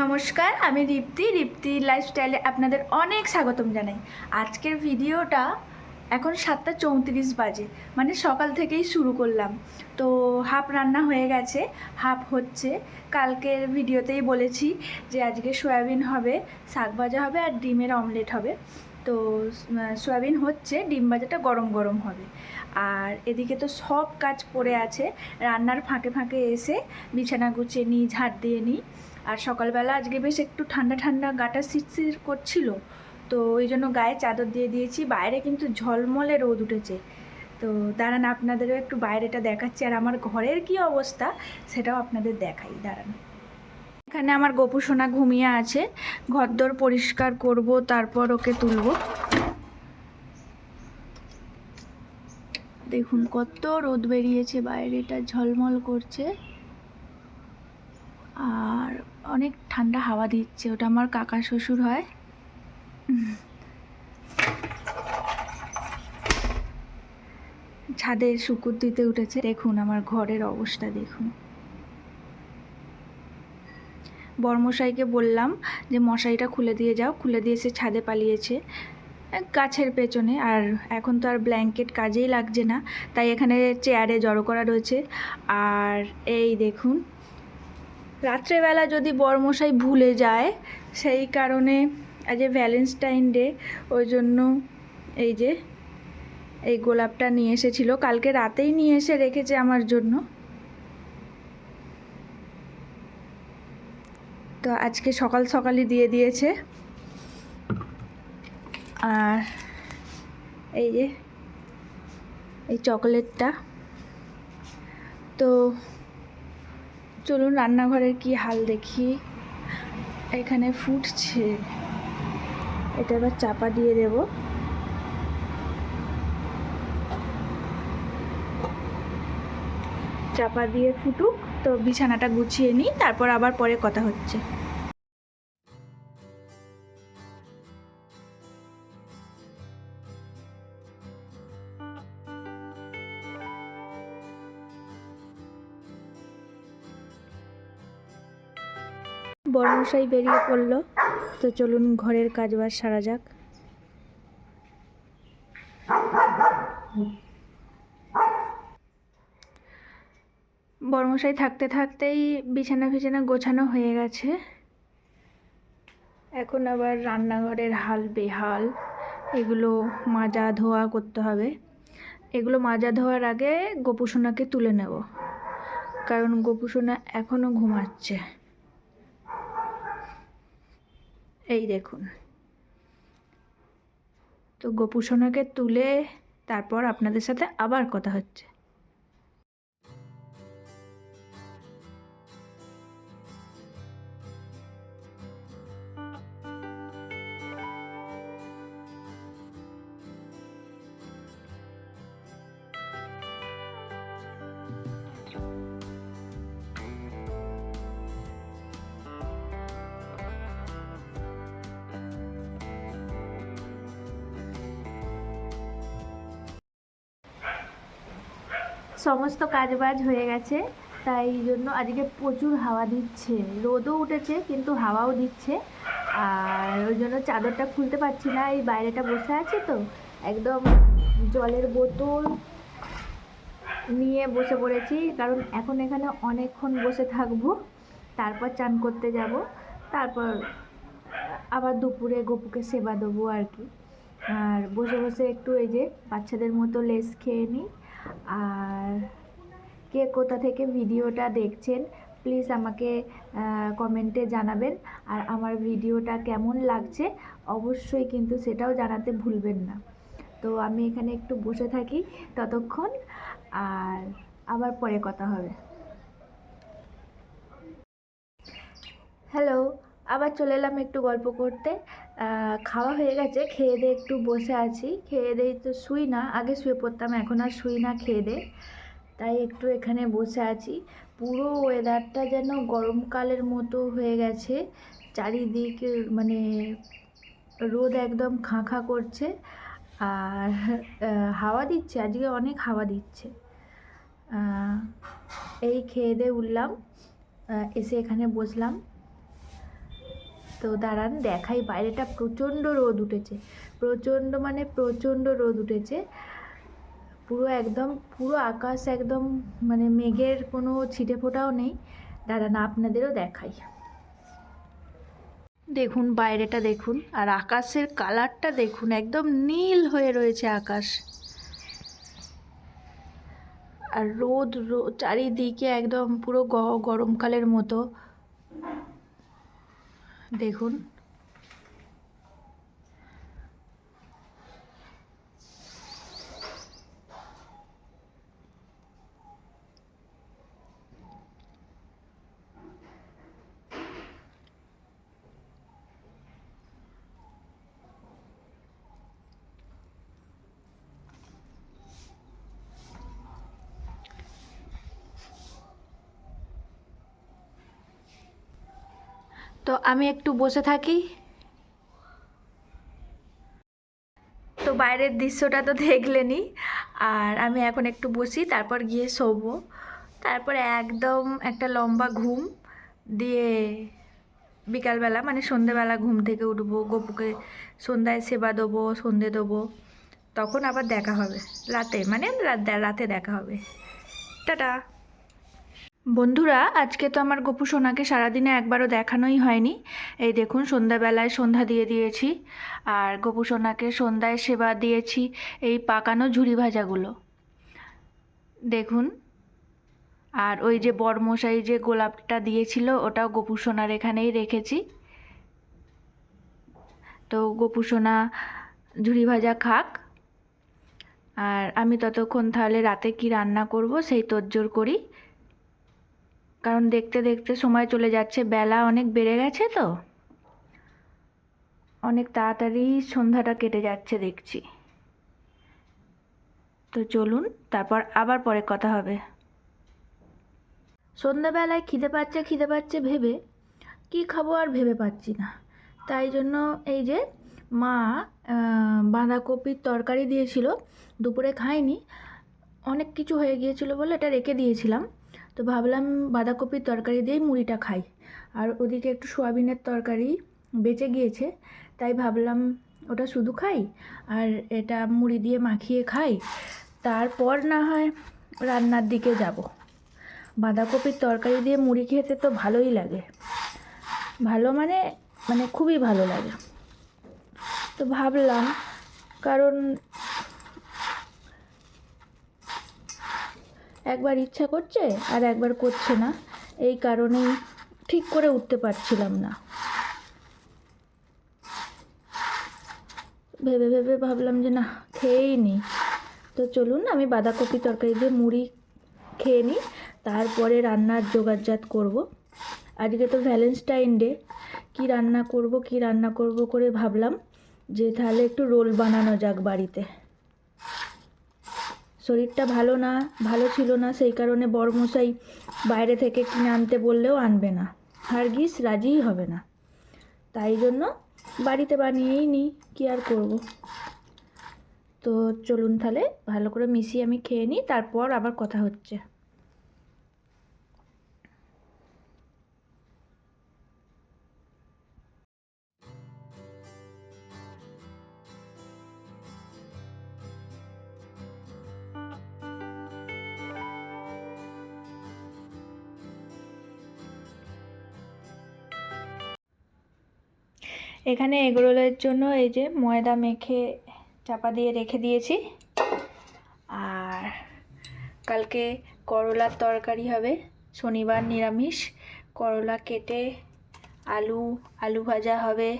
নমস্কার, আমি রিপ্তি লাইফস্টাইলে আপনাদের অনেক স্বাগতম জানাই। আজকের ভিডিওটা এখন 7:34 বাজে, মানে সকাল থেকেই শুরু করলাম। তো হাফ রান্না হয়ে গেছে, হাফ হচ্ছে। কালকের ভিডিওতেই বলেছি যে আজকে সয়াবিন হবে, শাক ভাজা হবে আর ডিমের অমলেট হবে। তো সয়াবিন হচ্ছে, ডিম ভাজাটা গরম গরম হবে। আর এদিকে তো সব কাজ পড়ে আছে। রান্নার ফাঁকে ফাঁকে এসে বিছানা গুছিয়ে নিই, ঝাড় দিয়ে নিই। আর সকালবেলা আজকে বেশ একটু ঠান্ডা ঠান্ডা, গাটা শিরশির করছিল, তো ওই জন্য গায়ে চাদর দিয়ে দিয়েছি। বাইরে কিন্তু ঝলমলে রোদ উঠেছে। তো দাঁড়ান, আপনাদেরও একটু বাইরেটা দেখাচ্ছি, আর আমার ঘরের কি অবস্থা সেটাও আপনাদের দেখাই। দাঁড়ান, এখানে আমার গোপু সোনা ঘুমিয়ে আছে। ঘরদোর পরিষ্কার করব, তারপর ওকে তুলব। দেখুন কত রোদ বেরিয়েছে, বাইরেটা ঝলমল করছে আর অনেক ঠান্ডা হাওয়া দিচ্ছে। ওটা আমার কাকা শ্বশুর হয়। ছাদে শুকুর দিতে উঠেছে। দেখুন আমার ঘরের অবস্থা দেখুন। বড়মশাইকে বললাম যে মশারিটা খুলে দিয়ে যাও, খুলে দিয়ে সে ছাদে পালিয়েছে গাছের পেছনে। আর এখন তো আর ব্ল্যাঙ্কেট কাজেই লাগছে না, তাই এখানে চেয়ারে জড়ো করা রয়েছে। আর এই দেখুন, রাত্রেবেলা যদি বড়মশাই ভুলে যায়, সেই কারণে আজ ভ্যালেন্টাইন ডে, ওই জন্য এই যে এই গোলাপটা নিয়ে এসেছিল, কালকে রাতেই নিয়ে এসে রেখেছে আমার জন্য। তো আজকে সকাল সকালই দিয়ে দিয়েছে। আর এই যে এই চকলেটটা। তো চলুন রান্নাঘরের কি হাল দেখি। এখানে ফুটছে, এটা এবার চাপা দিয়ে দেব। চাপা দিয়ে ফুটুক, তো বিছানাটা গুছিয়ে নিই, তারপর আবার পরে কথা হচ্ছে। বড়মশাই বেরিয়ে পড়লো, তো চলুন ঘরের কাজবাজ সারা যাক। বড়মশাই থাকতে থাকতেই বিছানা ফিছানা গোছানো হয়ে গেছে। এখন আবার রান্নাঘরের হাল বেহাল, এগুলো মাজা ধোয়া করতে হবে। এগুলো মাজা ধোয়ার আগে গোপুসোনাকে তুলে নেব, কারণ গোপুসোনা এখনও ঘুমাচ্ছে। এই দেখুন, তো গোপুসোনাকে তুলে তারপর আপনাদের সাথে আবার কথা হচ্ছে। সমস্ত কাজবাজ হয়ে গেছে, তাই জন্য আজকে প্রচুর হাওয়া দিচ্ছে। রোদও উঠেছে কিন্তু হাওয়াও দিচ্ছে। আর ওই জন্য চাদরটা খুলতে পারছি না, এই বাইরেটা বসে আছি তো একদম জলের বোতল নিয়ে বসে পড়েছি, কারণ এখন এখানে অনেকক্ষণ বসে থাকবো, তারপর চান করতে যাব, তারপর আবার দুপুরে গপুকে সেবা দেবো আর কি। আর বসে বসে একটু এই যে বাচ্চাদের মতো লেস খেয়ে নিই। আর কে কোথা থেকে ভিডিওটা দেখছেন প্লিজ আমাকে কমেন্টে জানাবেন। আর আমার ভিডিওটা কেমন লাগছে অবশ্যই কিন্তু সেটাও জানাতে ভুলবেন না। তো আমি এখানে একটু বসে থাকি ততক্ষণ, আর আবার পরে কথা হবে। হ্যালো, আবার চলে এলাম একটু গল্প করতে। খাওয়া হয়ে গেছে, খেয়ে দিয়ে একটু বসে আছি। খেয়ে দিয়ে তো শুই না, আগে শুয়ে পড়তাম, এখন আর শুই না খেয়ে দিয়ে, তাই একটু এখানে বসে আছি। পুরো ওয়েদারটা যেন গরমকালের মতো হয়ে গেছে, চারিদিক মানে রোদ একদম খাঁ খাঁ করছে। আর হাওয়া দিচ্ছে, আজকে অনেক হাওয়া দিচ্ছে। এই খেয়ে দিয়ে উঠলাম, এসে এখানে বসলাম। তো দাঁড়ান দেখাই, বাইরেটা প্রচণ্ড রোদ উঠেছে, প্রচণ্ড মানে প্রচণ্ড রোদ উঠেছে, পুরো একদম পুরো আকাশ একদম মানে মেঘের কোনো ছিটে ফোটাও নেই। দাঁড়ান আপনাদেরও দেখাই, দেখুন বাইরেটা দেখুন, আর আকাশের কালারটা দেখুন, একদম নীল হয়ে রয়েছে আকাশ, আর রোদ চারিদিকে একদম পুরো গরমকালের মতো দেখুন। তো আমি একটু বসে থাকি, তো বাইরের দৃশ্যটা তো দেখলেনই, আর আমি এখন একটু বসি, তারপর গিয়ে শোবো, তারপরে একদম একটা লম্বা ঘুম দিয়ে বিকালবেলা মানে সন্ধেবেলা ঘুম থেকে উঠবো, গপুকে সন্ধ্যায় সেবা দেবো, সন্ধে দেবো, তখন আবার দেখা হবে রাতে, মানে রাতে দেখা হবে। টাটা বন্ধুরা, আজকে তো আমার গপু সোনাকে সারাদিনে একবারও দেখানোই হয়নি। এই দেখুন সন্ধ্যাবেলায় সন্ধ্যা দিয়ে দিয়েছি, আর গপু সোনাকে সন্ধ্যায় সেবা দিয়েছি এই পাকানো ঝুরি ভাজাগুলো দেখুন। আর ওই যে বরমশাই যে গোলাপটা দিয়েছিল ওটাও গপু সোনার এখানেই রেখেছি। তো গপু সোনা ঝুরি ভাজা খাক, আর আমি ততক্ষণ তাহলে রাতে কি রান্না করব সেই তোড়জোড় করি, কারণ দেখতে দেখতে সময় চলে যাচ্ছে, বেলা অনেক বেড়ে গেছে, তো অনেক তাড়াতাড়ি সন্ধ্যাটা কেটে যাচ্ছে দেখছি। তো চলুন তারপর আবার পরে কথা হবে। সন্ধ্যাবেলায় খিদে পাচ্ছে ভেবে কি খাবো আর ভেবে পাচ্ছি না, তাই জন্য এই যে মা বাঁধাকপির তরকারি দিয়েছিল, দুপুরে খাইনি, অনেক কিছু হয়ে গিয়েছিল বলে এটা রেখে দিয়েছিলাম, তো ভাবলাম বাঁধাকপির তরকারি দিয়েই মুড়িটা খাই, আর ওদিকে একটু সোয়াবিনের তরকারি বেঁচে গিয়েছে, তাই ভাবলাম ওটা শুধু খাই আর এটা মুড়ি দিয়ে মাখিয়ে খাই, তারপর না হয় রান্নার দিকে যাব। বাঁধাকপির তরকারি দিয়ে মুড়ি খেতে তো ভালোই লাগে, ভালো মানে মানে খুবই ভালো লাগে। তো ভাবলাম, কারণ একবার ইচ্ছা করছে আর একবার করছে না, এই কারণেই ঠিক করে উঠতে পারছিলাম না, ভেবে ভেবে ভাবলাম যে না খেয়েই নিই। তো চলুন আমি বাঁধাকপি তরকারি দিয়ে মুড়ি খেয়ে নিই, তারপরে রান্নার জোগাড়জাত করব। আজকে তো ভ্যালেন্টাইন ডে, কী রান্না করব করে ভাবলাম যে তাহলে একটু রোল বানানো যাক বাড়িতে। শরীরটা ভালো ছিল না, সেই কারণে বড়মশাই বাইরে থেকে কিনে আনতে বললেও আনবে না, হারগিজ রাজিই হবে না, তাই জন্য বাড়িতে বানিয়েই নিই, কী আর করব। তো চলুন তাহলে ভালো করে মিশিয়ে আমি খেয়ে নিই, তারপর আবার কথা হচ্ছে। এখানে এগরোলের জন্য এই যে ময়দা মেখে চাপা দিয়ে রেখে দিয়েছি, আর কালকে করলার তরকারি হবে, শনিবার নিরামিষ, করলা কেটে আলু ভাজা হবে,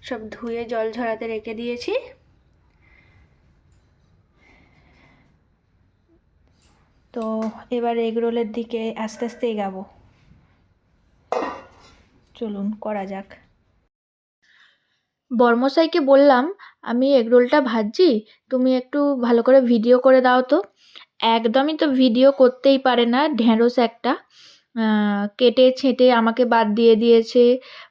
সব ধুয়ে জল ঝরাতে রেখে দিয়েছি। তো এবার এগরোলের দিকে আস্তে আস্তে এগাবো, চলুন করা যাক। বর্মশাইকে বললাম আমি এগরোলটা ভাজছি, তুমি একটু ভালো করে ভিডিও করে দাও তো। একদমই তো ভিডিও করতেই পারে না, ঢ্যাঁড়স একটা, কেটে ছেঁটে আমাকে বাদ দিয়ে দিয়েছে,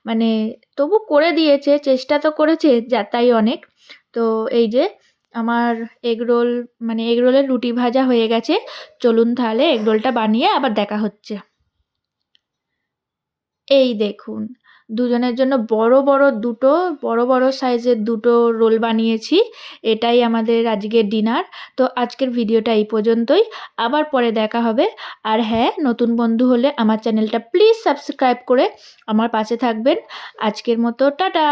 মানে তবু করে দিয়েছে, চেষ্টা তো করেছে, যা তাই অনেক। তো এই যে আমার এগরোল মানে এগরোলের রুটি ভাজা হয়ে গেছে, চলুন তাহলে এগরোলটা বানিয়ে আবার দেখা হচ্ছে। এই দেখুন দুজনের জন্য বড় বড় সাইজের দুটো রোল বানিয়েছি। এটাই আমাদের আজকের ডিনার। তো আজকের ভিডিওটা এই পর্যন্তই, আবার পরে দেখা হবে। আর হ্যাঁ, নতুন বন্ধু হলে আমার চ্যানেলটা প্লিজ সাবস্ক্রাইব করে আমার পাশে থাকবেন। আজকের মতো টাটা।